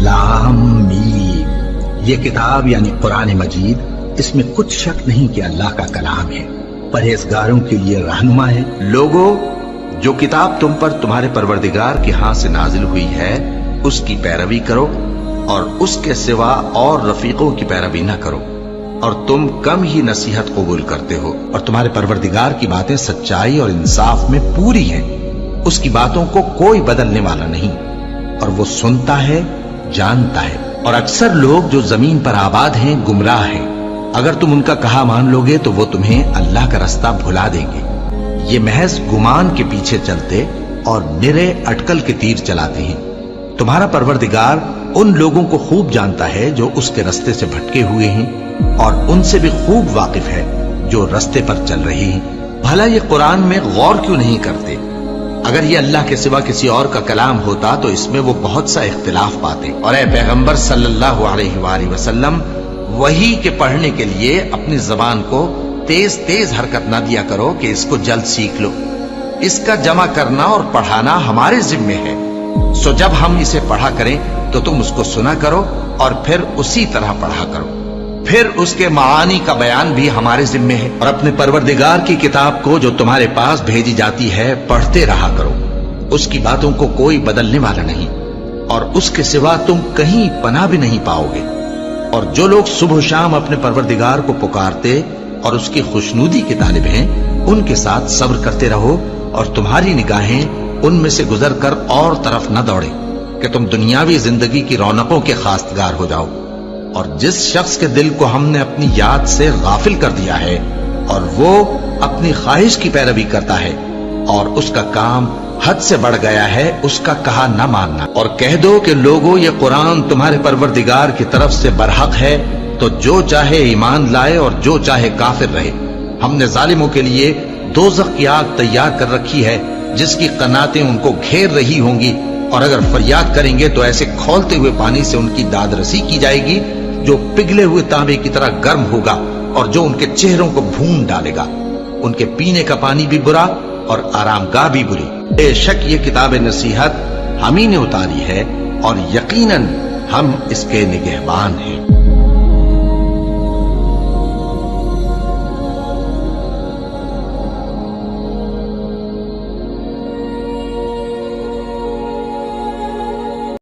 लाम मीम। ये किताब यानी कुरान मजीद, इसमें कुछ शक नहीं कि अल्लाह का कलाम है, परहेजगारों के लिए रहनुमा है। लोगो, जो किताब तुम पर तुम्हारे परवरदिगार के हाथ से नाजिल हुई है उसकी पैरवी करो और उसके सिवा और रफीकों की पैरवी न करो, और तुम कम ही नसीहत कबूल करते हो। और तुम्हारे परवरदिगार की बातें सच्चाई और इंसाफ में पूरी हैं, उसकी बातों को कोई बदलने वाला नहीं, और वो सुनता है, जानता है। और अक्सर लोग जो जमीन पर आबाद हैं गुमराह हैं। अगर तुम उनका कहा मान लोगे तो वो तुम्हें अल्लाह का रास्ता भुला देंगे। ये महज गुमान के पीछे चलते और निरे अटकल के तीर चलाते हैं। तुम्हारा परवरदिगार उन लोगों को खूब जानता है जो उसके रास्ते से भटके हुए हैं, और उनसे भी खूब वाकिफ है जो रास्ते पर चल रहे हैं। भला ये कुरान में गौर क्यों नहीं करते? अगर ये अल्लाह के सिवा किसी और का कलाम होता तो इसमें वो बहुत सा इख्तिलाफ पाते। और ए पैगंबर सल्लल्लाहु अलैहि वसल्लम, वही के पढ़ने के लिए अपनी जबान को तेज तेज हरकत ना दिया करो कि इसको जल्द सीख लो। इसका जमा करना और पढ़ाना हमारे जिम्मे है। सो जब हम इसे पढ़ा करें तो तुम उसको सुना करो और फिर उसी तरह पढ़ा करो। फिर उसके मानी का बयान भी हमारे जिम्मे है। और अपने परवरदिगार की किताब को जो तुम्हारे पास भेजी जाती है पढ़ते रहा करो। उसकी बातों को कोई बदलने वाला नहीं, और उसके सिवा तुम कहीं पनाह भी नहीं पाओगे। और जो लोग सुबह शाम अपने परवरदिगार को पुकारते और उसकी खुशनुदी के तालिब हैं, उनके साथ सब्र करते रहो, और तुम्हारी निगाहें उनमें से गुजर कर और तरफ न दौड़े कि तुम दुनियावी जिंदगी की रौनकों के खास्तगार हो जाओ। और जिस शख्स के दिल को हमने अपनी याद से गाफिल कर दिया है और वो अपनी ख्वाहिश की पैरवी करता है और उसका काम हद से बढ़ गया है, उसका कहा न मानना। और कह दो कि लोगों, ये कुरान तुम्हारे परवरदिगार की तरफ से बरहक है, तो जो चाहे ईमान लाए और जो चाहे काफिर रहे। हमने जालिमों के लिए दोज़ख की आग तैयार कर रखी है जिसकी कनातें उनको घेर रही होंगी, और अगर फरियाद करेंगे तो ऐसे खौलते हुए पानी से उनकी दादरसी की जाएगी जो पिघले हुए तांबे की तरह गर्म होगा और जो उनके चेहरों को भून डालेगा। उनके पीने का पानी भी बुरा और आरामगाह भी बुरी। बेशक ये किताब नसीहत हम ही ने उतारी है और यकीनन हम इसके निगहबान हैं।